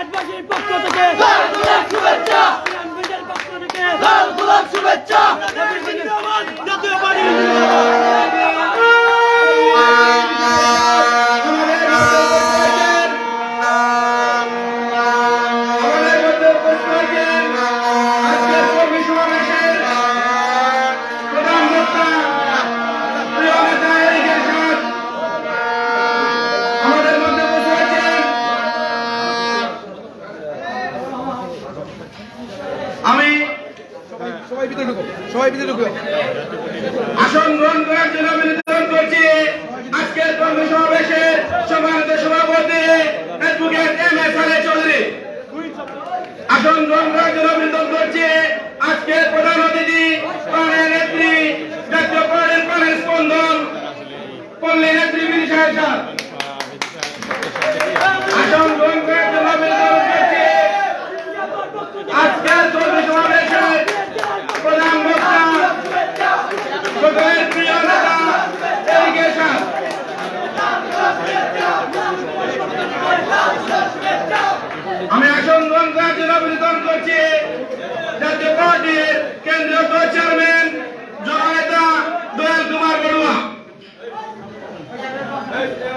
সিলেটবাসীর পক্ষ থেকে শুভেচ্ছা বিএনপির পক্ষ থেকে লাল গোলাপ শুভেচ্ছা জাতীয় পার্টি আসন গ্রহণ করার জন্য নিবেদন করছি আজকের কর্মী সমাবেশের সম্মানিত সভাপতি অ্যাডভোকেট এম.এস. আলী চৌধুরী। আসন গ্রহণ করার জন্য নিবেদন করছি আজকের প্রধান অতিথি প্রাণের নেত্রী জাতীয় পার্টির প্রাণের স্পন্দন পল্লী নেত্রী বিদিশা সাহেব। আসন গ্রহণ করার জন্য নিবেদন করছি আজকের কর্মী সমাবেশের প্রধান বক্তা সকলের প্রিয় নেতা এরিগেশন। আমি আসন গ্রহণ করার জন্য আবেদন করছি জাতীয় পার্টির কেন্দ্রীয় চেয়ারম্যান জননেতা দয়াল কুমার বড়ুয়া।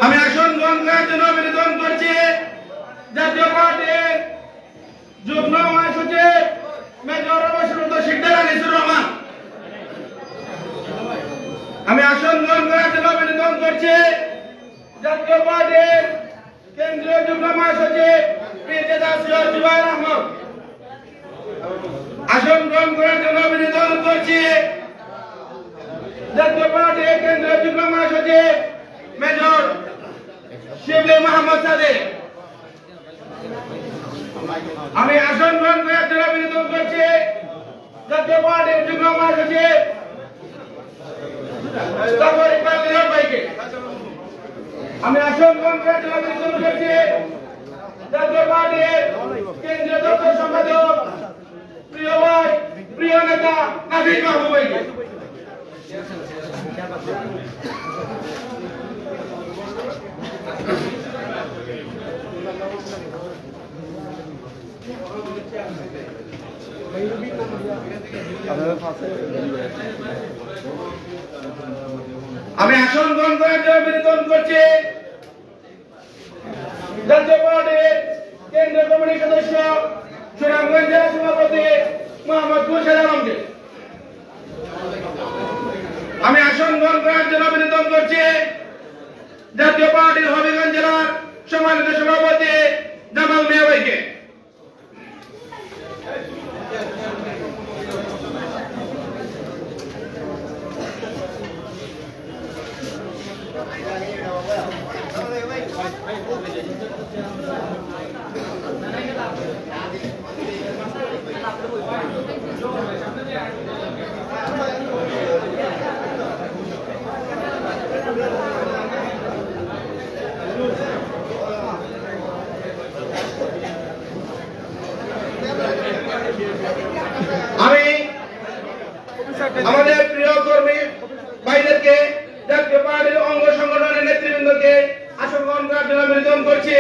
আমি আসন গ্রহণ করার জন্য আবেদন করছি জাতীয় পার্টির যুগ্ম মহাসচিব মেজর শিকদার আনিসুর রহমান। আমি আসন গ্রহণ করার জন্য আবেদন করছি জাতীয় পার্টির কেন্দ্রীয় যুগ্ম মহাসচিব পীরজাদা সৈয়দ জুবাইর আহমদ। আসন গ্রহণ করার জন্য আবেদন করছি জাতীয় পার্টির কেন্দ্রীয় যুগ্ম মহাসচিব মেজর শিবলি মোহাম্মদ সাদেক। আমি আসন গ্রহণ করার জন্য আবেদন করছি জাতীয় পার্টির যুগ্ম মহাসচিব আমি আসন গ্রহণ করার জন্য আবেদন করছি জাতীয় পার্টির কেন্দ্রীয় দপ্তর সম্পাদক প্রিয় ভাই প্রিয় নেতা নাভিদ মাহবুব ভাইকে। আমি আসন গ্রহণ করার জন্য আবেদন করছি জাতীয় পার্টির কেন্দ্রীয় কমিটির সদস্য সুনামগঞ্জ জেলা সভাপতি মোহাম্মদ খুরশেদ আলমকে। আমি আসন গ্রহণ করার জন্য আবেদন করছি জাতীয় পার্টির হবিগঞ্জ জেলার সম্মানিত সভাপতি জামাল মিয়া ভাইকে। আমি আমাদের প্রিয় কর্মী ভাইদেরকে জাতীয় পার্টির অঙ্গ সংগঠনের নেতৃবৃন্দকে আসন গ্রহণ করার জন্য আবেদন করছি।